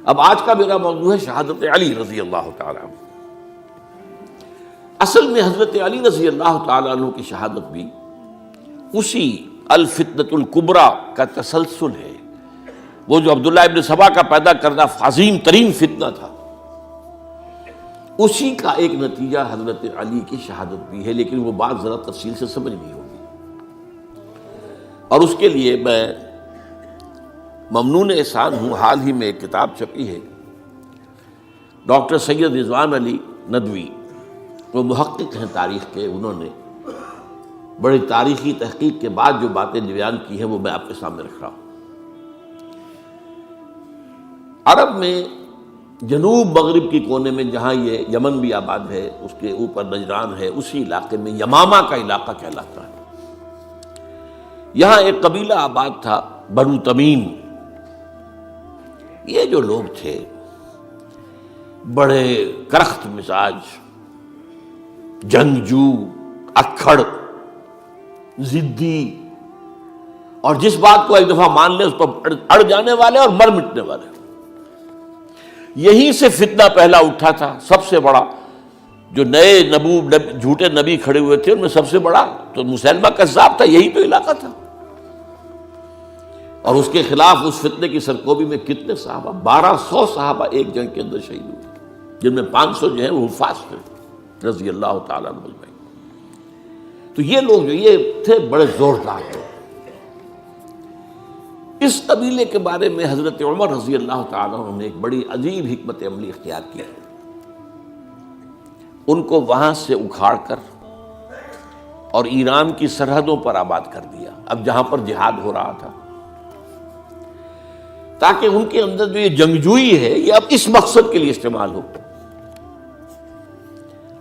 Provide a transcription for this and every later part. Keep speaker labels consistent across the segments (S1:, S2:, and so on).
S1: اب آج کا میرا موضوع ہے شہادت علی رضی اللہ تعالیٰ عنہ۔ اصل میں حضرت علی رضی اللہ تعالیٰ عنہ کی شہادت بھی اسی الفتنۃ الکبریٰ کا تسلسل ہے۔ وہ جو عبداللہ ابن سبا کا پیدا کردہ عظیم ترین فتنہ تھا، اسی کا ایک نتیجہ حضرت علی کی شہادت بھی ہے، لیکن وہ بات ذرا تفصیل سے سمجھنی ہوگی، اور اس کے لیے میں ممنون احسان ہوں۔ حال ہی میں ایک کتاب چھپی ہے، ڈاکٹر سید رضوان علی ندوی، وہ محقق ہیں تاریخ کے، انہوں نے بڑی تاریخی تحقیق کے بعد جو باتیں بیان کی ہیں وہ میں آپ کے سامنے رکھ رہا ہوں۔ عرب میں جنوب مغرب کی کونے میں، جہاں یہ یمن بھی آباد ہے، اس کے اوپر نجران ہے، اسی علاقے میں یمامہ کا علاقہ کہلاتا ہے۔ یہاں ایک قبیلہ آباد تھا، بنو تمیم۔ یہ جو لوگ تھے بڑے کرخت مزاج، جنگجو، اکھڑ، ضدی، اور جس بات کو ایک دفعہ مان لے اس پر اڑ جانے والے اور مر مٹنے والے۔ یہیں سے فتنہ پہلا اٹھا تھا، سب سے بڑا جو نئے جھوٹے نبی کھڑے ہوئے تھے ان میں سب سے بڑا تو مسیلمہ کذاب تھا، یہی تو علاقہ تھا، اور اس کے خلاف اس فتنے کی سرکوبی میں کتنے صحابہ، 1200 صحابہ ایک جنگ کے اندر شہید ہوئے، جن میں 500 جو ہیں وہ حفاظ تھے رضی اللہ تعالیٰ عنہ اجمعین۔ تو یہ لوگ جو یہ تھے بڑے زوردار تھے۔ اس قبیلے کے بارے میں حضرت عمر رضی اللہ تعالیٰ عنہ نے ایک بڑی عجیب حکمت عملی اختیار کی، ان کو وہاں سے اکھاڑ کر اور ایران کی سرحدوں پر آباد کر دیا، اب جہاں پر جہاد ہو رہا تھا، تاکہ ان کے اندر جو یہ جنگجوئی ہے یہ اب اس مقصد کے لیے استعمال ہو،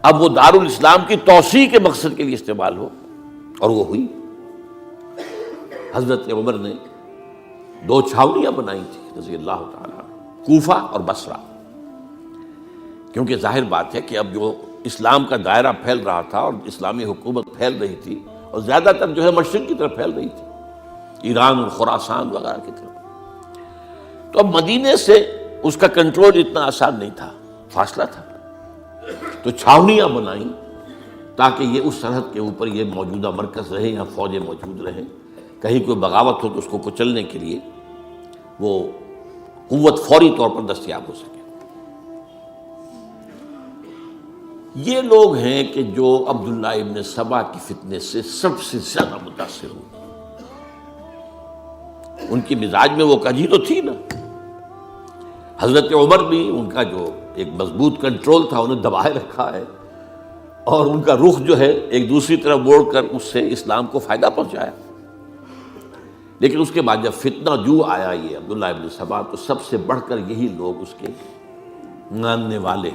S1: اب وہ دارالاسلام کی توسیع کے مقصد کے لیے استعمال ہو، اور وہ ہوئی۔ حضرت عمر نے 2 چھاؤنیاں بنائی تھی رضی اللہ تعالیٰ عنہ، کوفہ اور بصرہ، کیونکہ ظاہر بات ہے کہ اب جو اسلام کا دائرہ پھیل رہا تھا اور اسلامی حکومت پھیل رہی تھی، اور زیادہ تر جو ہے مشرق کی طرف پھیل رہی تھی، ایران اور خراسان وغیرہ کی طرف، تو اب مدینے سے اس کا کنٹرول اتنا آسان نہیں تھا، فاصلہ تھا، تو چھاؤنیاں بنائیں تاکہ یہ اس سرحد کے اوپر یہ موجودہ مرکز رہے، یہاں فوجیں موجود رہیں، کہیں کوئی بغاوت ہو تو اس کو کچلنے کے لیے وہ قوت فوری طور پر دستیاب ہو سکے۔ یہ لوگ ہیں کہ جو عبداللہ ابن سبا کی فتنے سے سب سے زیادہ متاثر ہوئے۔ ان کی مزاج میں وہ کجی تو تھی نا، حضرت عمر بھی ان کا جو ایک مضبوط کنٹرول تھا انہیں دبائے رکھا ہے، اور ان کا رخ جو ہے ایک دوسری طرف موڑ کر اس سے اسلام کو فائدہ پہنچایا۔ لیکن اس کے بعد جب فتنہ جو آیا یہ عبداللہ ابن سبا، تو سب سے بڑھ کر یہی لوگ اس کے ماننے والے،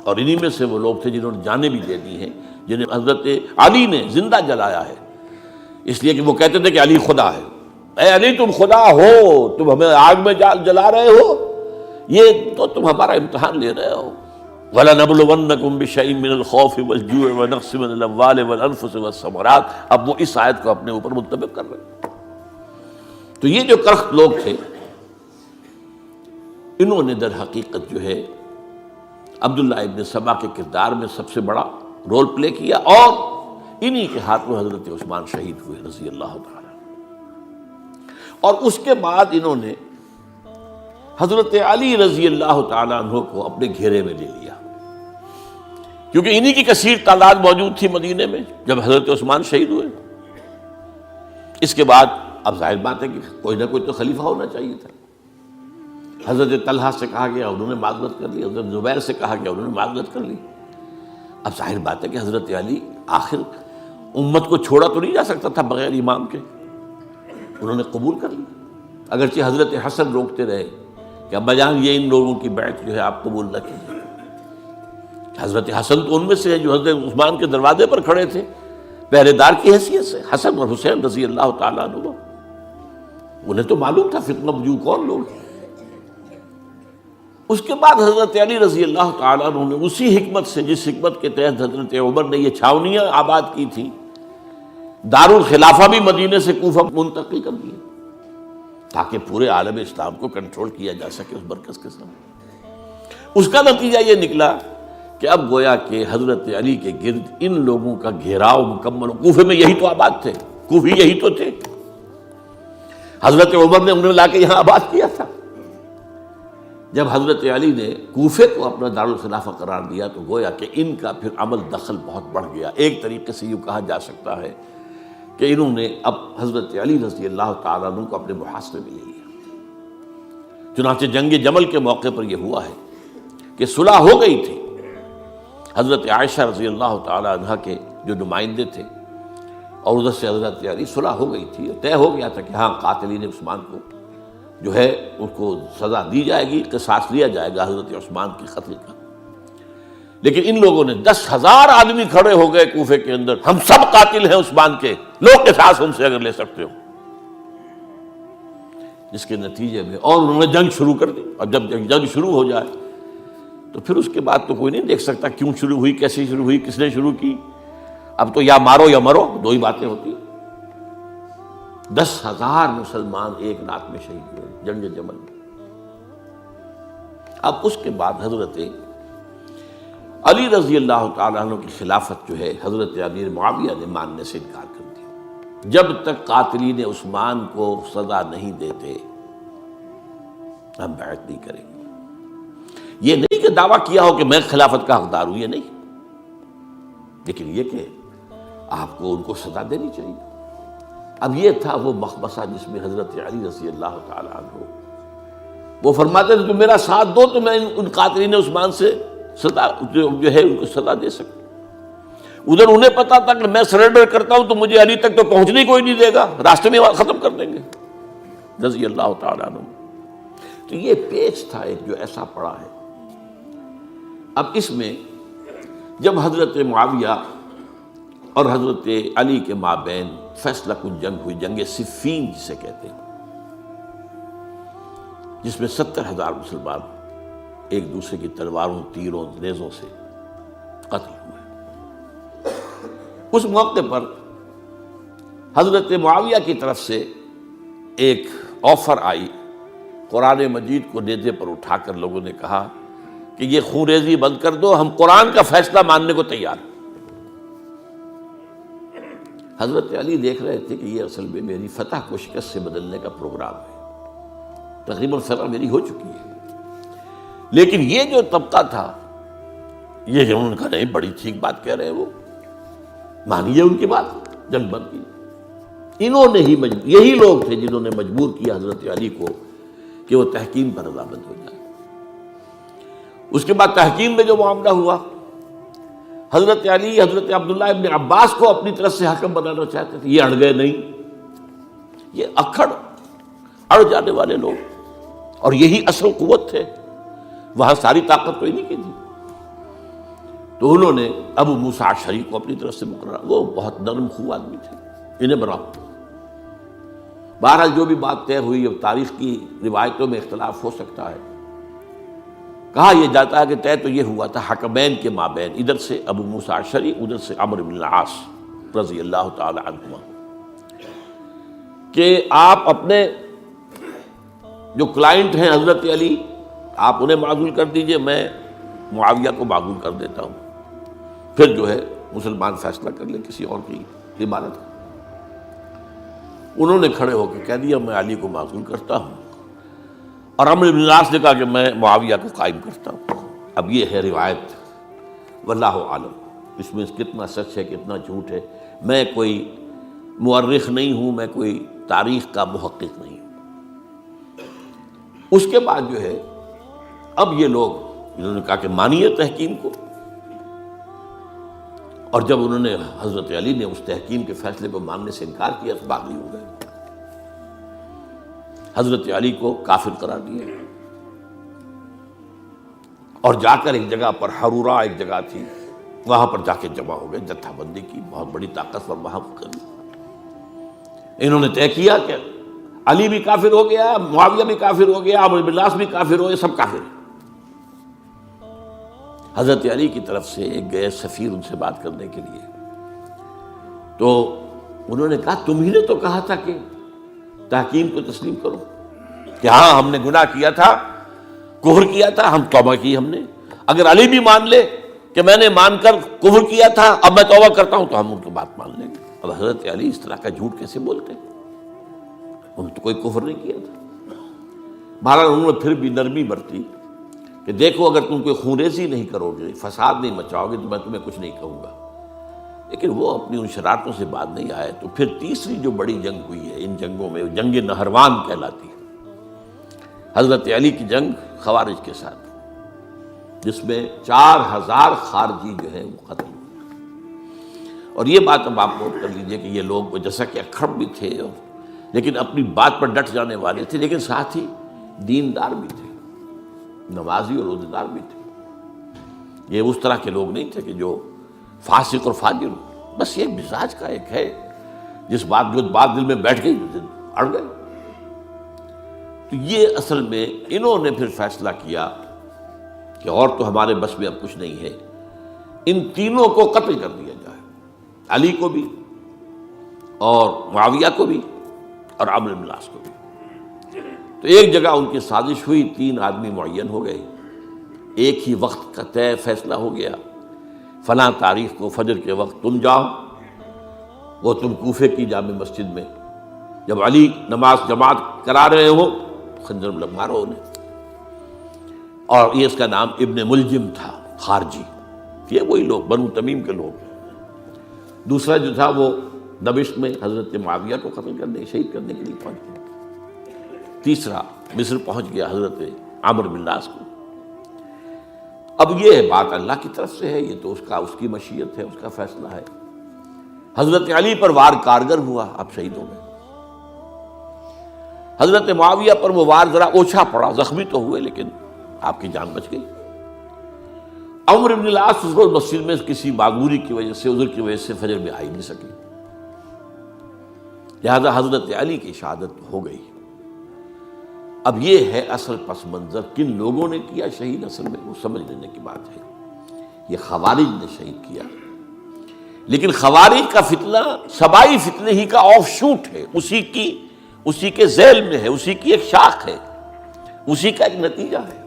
S1: اور انہی میں سے وہ لوگ تھے جنہوں نے جانیں بھی دے دی ہیں، جنہیں حضرت علی نے زندہ جلایا ہے، اس لیے کہ وہ کہتے تھے کہ علی خدا ہے۔ اے علی تم خدا ہو، تم ہمیں آگ میں جلا رہے ہو، یہ تو تم ہمارا امتحان لے رہے ہو۔ وَلَنَبْلُوَنَّكُمْ بِشَيْءٍ مِّنَ الْخَوْفِ وَالْجُوعِ وَنَقْصٍ مِّنَ الْأَمْوَالِ وَالْأَنفُسِ وَالثَّمَرَاتِ، اب وہ اس آیت کو اپنے اوپر منطبق کر رہے ہیں۔ تو یہ جو کرخت لوگ تھے، انہوں نے در حقیقت جو ہے عبداللہ ابن سبا کے کردار میں سب سے بڑا رول پلے کیا، اور انہی کے ہاتھوں حضرت عثمان شہید ہوئے رضی اللہ تعالیٰ۔ اور اس کے بعد انہوں نے حضرت علی رضی اللہ تعالیٰ عنہ کو اپنے گھیرے میں لے لیا، کیونکہ انہی کی کثیر تعداد موجود تھی مدینے میں جب حضرت عثمان شہید ہوئے۔ اس کے بعد اب ظاہر بات ہے کہ کوئی نہ کوئی تو خلیفہ ہونا چاہیے تھا۔ حضرت طلحہ سے کہا گیا، انہوں نے معذرت کر لی، حضرت زبیر سے کہا گیا، انہوں نے معذرت کر لی۔ اب ظاہر بات ہے کہ حضرت علی آخر امت کو چھوڑا تو نہیں جا سکتا تھا بغیر امام کے، انہوں نے قبول کر لی، اگرچہ حضرت حسن روکتے رہے کہ ابا جان یہ ان لوگوں کی بیعت جو ہے آپ قبول نہ کیجیے۔ حضرت حسن تو ان میں سے ہیں جو حضرت عثمان کے دروازے پر کھڑے تھے پہرے دار کی حیثیت سے، حسن اور حسین رضی اللہ تعالیٰ عنہ، انہیں تو معلوم تھا فتنہ جو کون لوگ ہیں۔ اس کے بعد حضرت علی رضی اللہ تعالیٰ عنہ نے اسی حکمت سے، جس حکمت کے تحت حضرت عمر نے یہ چھاونیاں آباد کی تھی، دارالخلافہ بھی مدینے سے کوفہ منتقل کر دیا، تاکہ پورے عالم اسلام کو کنٹرول کیا جا سکے اس مرکز کے ساتھ۔ اس کا نتیجہ یہ نکلا کہ اب گویا کہ حضرت علی کے گرد ان لوگوں کا گھیراؤ مکمل، کوفے میں یہی تو آباد تھے، کوفی یہی تو تھے، حضرت عمر نے انہیں لا کے یہاں آباد کیا تھا۔ جب حضرت علی نے کوفے کو اپنا دارالخلافہ قرار دیا تو گویا کہ ان کا پھر عمل دخل بہت بڑھ گیا۔ ایک طریقے سے یہ کہا جا سکتا ہے کہ انہوں نے اب حضرت علی رضی اللہ تعالیٰ عنہ کو اپنے محاصرے میں لے لیا۔ چنانچہ جنگ جمل کے موقع پر یہ ہوا ہے کہ صلح ہو گئی تھی، حضرت عائشہ رضی اللہ تعالیٰ عنہ کے جو نمائندے تھے اور ادھر سے حضرت علی، صلح ہو گئی تھی، طے ہو گیا تھا کہ ہاں قاتلین عثمان کو جو ہے ان کو سزا دی جائے گی، قصاص لیا جائے گا حضرت عثمان کی قتل کا۔ لیکن ان لوگوں نے 10,000 آدمی کھڑے ہو گئے کوفے کے اندر، ہم سب قاتل ہیں عثمان کے، لوگ قصاص ہم سے اگر لے سکتے ہو، جس کے نتیجے میں اور انہوں نے جنگ شروع کر دی۔ اور جب جنگ شروع ہو جائے تو پھر اس کے بعد تو کوئی نہیں دیکھ سکتا کیوں شروع ہوئی، کیسے شروع ہوئی، کس نے شروع کی۔ اب تو یا مارو یا مرو، دو ہی باتیں ہوتی۔ 10,000 مسلمان ایک رات میں شہید ہوئے جنگ جمل میں۔ اب اس کے بعد حضرت علی رضی اللہ تعالیٰ عنہ کی خلافت جو ہے حضرت امیر معاویہ نے ماننے سے انکار کر دیا۔ جب تک قاتلین عثمان کو سزا نہیں دیتے ہم بیعت نہیں کریں گے۔ یہ نہیں کہ دعویٰ کیا ہو کہ میں خلافت کا حقدار ہوں، یہ نہیں، لیکن یہ کہ آپ کو ان کو سزا دینی چاہیے۔ اب یہ تھا وہ مخمصہ جس میں حضرت علی رضی اللہ تعالیٰ عنہ وہ فرماتے تھے تو میرا ساتھ دو تو میں ان قاتلین عثمان سے سزا جو ہے ان کو سزا دے سکوں۔ ادھر انہیں پتا تھا کہ میں سرنڈر کرتا ہوں تو مجھے علی تک تو پہنچنے کوئی نہیں دے گا، راستے میں ختم کر دیں گے رضی اللہ تعالیٰ عنہ۔ تو یہ پیچ تھا ایک جو ایسا پڑا ہے۔ اب اس میں جب حضرت معاویہ اور حضرت علی کے مابین فیصلہ کن جنگ ہوئی، جنگ صفین جسے کہتے ہیں، جس میں 70,000 مسلمان ایک دوسرے کی تلواروں، تیروں، نیزوں سے قتل ہوئے۔ اس موقع پر حضرت معاویہ کی طرف سے ایک آفر آئی، قرآن مجید کو نیزے پر اٹھا کر لوگوں نے کہا کہ یہ خون ریزی بند کر دو، ہم قرآن کا فیصلہ ماننے کو تیار ہیں۔ حضرت علی دیکھ رہے تھے کہ یہ اصل میں میری فتح کو شکست سے بدلنے کا پروگرام ہے، تقریباً فتح میری ہو چکی ہے، لیکن یہ جو طبقہ تھا یہ انہوں نے کہا نہیں بڑی ٹھیک بات کہہ رہے ہیں، وہ مانیے ان کی بات، جنگ بند کی۔ انہوں نے ہی یہی لوگ تھے جنہوں نے مجبور کیا حضرت علی کو کہ وہ تحکیم پر رضامند ہو جائے۔ اس کے بعد تحکیم میں جو معاملہ ہوا، حضرت علی حضرت عبداللہ ابن عباس کو اپنی طرف سے حکم بنانا چاہتے تھے، یہ اڑ گئے نہیں۔ یہ اکھڑ اڑ جانے والے لوگ، اور یہی اصل قوت تھے، وہاں ساری طاقت تو انہیں کی تھی۔ تو انہوں نے ابو موسیٰ اشعری کو اپنی طرف سے مقررہ، وہ بہت نرم خو آدمی تھے، انہیں بناؤ۔ بہرحال جو بھی بات طے ہوئی، اب تاریخ کی روایتوں میں اختلاف ہو سکتا ہے، کہا یہ جاتا ہے کہ طے تو یہ ہوا تھا حکمین کے مابین، ادھر سے ابو موسیٰ اشعری، ادھر سے عمرو بن العاص رضی اللہ تعالی عنہما، کہ آپ اپنے جو کلائنٹ ہیں حضرت علی آپ انہیں معزول کر دیجئے، میں معاویہ کو معزول کر دیتا ہوں، پھر جو ہے مسلمان فیصلہ کر لیں کسی اور کی عبادت۔ انہوں نے کھڑے ہو کے کہہ دیا میں علی کو معزول کرتا ہوں، اور عمرو بن العاص نے کہا کہ میں معاویہ کو قائم کرتا ہوں۔ اب یہ ہے روایت، واللہ عالم اس میں کتنا سچ ہے کتنا جھوٹ ہے، میں کوئی مورخ نہیں ہوں، میں کوئی تاریخ کا محقق نہیں ہوں۔ اس کے بعد جو ہے اب یہ لوگ انہوں نے کہا کہ مانیے تحکیم کو، اور جب انہوں نے حضرت علی نے اس تحکیم کے فیصلے کو ماننے سے انکار کیا تو باغی ہو گئے، حضرت علی کو کافر قرار دیا، اور جا کر ایک جگہ پر حرورہ ایک جگہ تھی وہاں پر جا کے جمع ہو گئے، جتھا بندی کی بہت بڑی طاقت پر وہاں کر۔ انہوں نے طے کیا کہ علی بھی کافر ہو گیا، معاویہ بھی کافر ہو گیا، عمرو بن العاص بھی کافر ہو گئے، سب کافر ہیں۔ حضرت علی کی طرف سے ایک گئے سفیر ان سے بات کرنے کے لیے، تو انہوں نے کہا تم ہی نے تو کہا تھا کہ تحکیم کو تسلیم کرو، کہ ہاں ہم نے گناہ کیا تھا، کفر کیا تھا، ہم توبہ کی ہم نے. اگر علی بھی مان لے کہ میں نے مان کر کفر کیا تھا اب میں توبہ کرتا ہوں تو ہم ان کی بات مان لیں گے. اب حضرت علی اس طرح کا جھوٹ کیسے بولتے؟ انہوں نے تو کوئی کفر نہیں کیا تھا. بہرحال انہوں نے پھر بھی نرمی برتی کہ دیکھو اگر تم کوئی خونریزی نہیں کرو گے، فساد نہیں مچاؤ گے تو میں تمہیں کچھ نہیں کہوں گا. لیکن وہ اپنی ان شرارتوں سے بعد نہیں آئے. تو پھر تیسری جو بڑی جنگ ہوئی ہے ان جنگوں میں، جنگ نہروان کہلاتی ہے، حضرت علی کی جنگ خوارج کے ساتھ، جس میں 4000 خارجی جو ہیں وہ قتل ہوئے. اور یہ بات اب آپ نوٹ کر لیجئے کہ یہ لوگ جیسا کہ اکھڑ بھی تھے لیکن اپنی بات پر ڈٹ جانے والے تھے، لیکن ساتھ ہی دیندار بھی تھے، نمازی اور روزہ دار بھی تھے. یہ اس طرح کے لوگ نہیں تھے کہ جو فاسق اور فاجر ہو. بس یہ مزاج کا ایک ہے جو بات دل میں بیٹھ گئی اڑ گئے. تو یہ اصل میں انہوں نے پھر فیصلہ کیا کہ اور تو ہمارے بس میں اب کچھ نہیں ہے، ان تینوں کو قتل کر دیا جائے، علی کو بھی اور معاویہ کو بھی اور عمرو بن العاص کو بھی. تو ایک جگہ ان کی سازش ہوئی، 3 آدمی معین ہو گئے، ایک ہی وقت کا طے فیصلہ ہو گیا، فلاں تاریخ کو فجر کے وقت تم جاؤ، وہ تم کوفے کی جامع مسجد میں، جب علی نماز جماعت کرا رہے ہو خنجر مارو انہیں. اور یہ اس کا نام ابن ملجم تھا، خارجی، یہ وہی لوگ بنو تمیم کے لوگ. دوسرا جو تھا وہ دمشق میں حضرت معاویہ کو قتل کرنے شہید کرنے کے لیے پہنچ گیا. تیسرا مصر پہنچ گیا حضرت عمرو بن العاص کو. اب یہ بات اللہ کی طرف سے ہے، یہ تو اس کی مشیت ہے، اس کا فیصلہ ہے. حضرت علی پر وار کارگر ہوا، اب شہید ہو گئے. حضرت معاویہ پر وہ وار ذرا اوچھا پڑا، زخمی تو ہوئے لیکن آپ کی جان بچ گئی. عمرو بن العاص اس روز مسجد میں کسی معذوری کی وجہ سے، عذر کی وجہ سے فجر میں آئی نہیں سکی، لہذا حضرت علی کی شہادت ہو گئی. اب یہ ہے اصل پس منظر، کن لوگوں نے کیا شہید، اصل میں وہ سمجھ لینے کی بات ہے. یہ خوارج نے شہید کیا، لیکن خوارج کا فتنہ سبائی فتنے ہی کا آف شوٹ ہے، اسی کے ذیل میں ہے، اسی کی ایک شاخ ہے، اسی کا ایک نتیجہ ہے.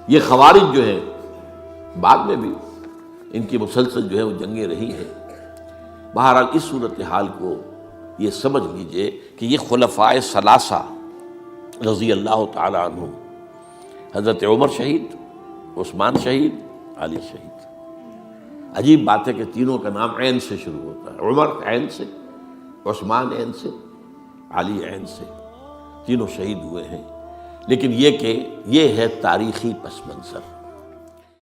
S1: یہ خوارج جو ہے بعد میں بھی ان کی مسلسل جو ہے وہ جنگیں رہی ہیں. بہرحال اس صورتحال کو یہ سمجھ لیجئے کہ یہ خلفائے ثلاثہ رضی اللہ تعالی عنہ، حضرت عمر شہید، عثمان شہید، علی شہید. عجیب بات ہے کہ تینوں کا نام عین سے شروع ہوتا ہے، عمر عین سے، عثمان عین سے، علی عین سے. تینوں شہید ہوئے ہیں. لیکن یہ کہ یہ ہے تاریخی پس منظر.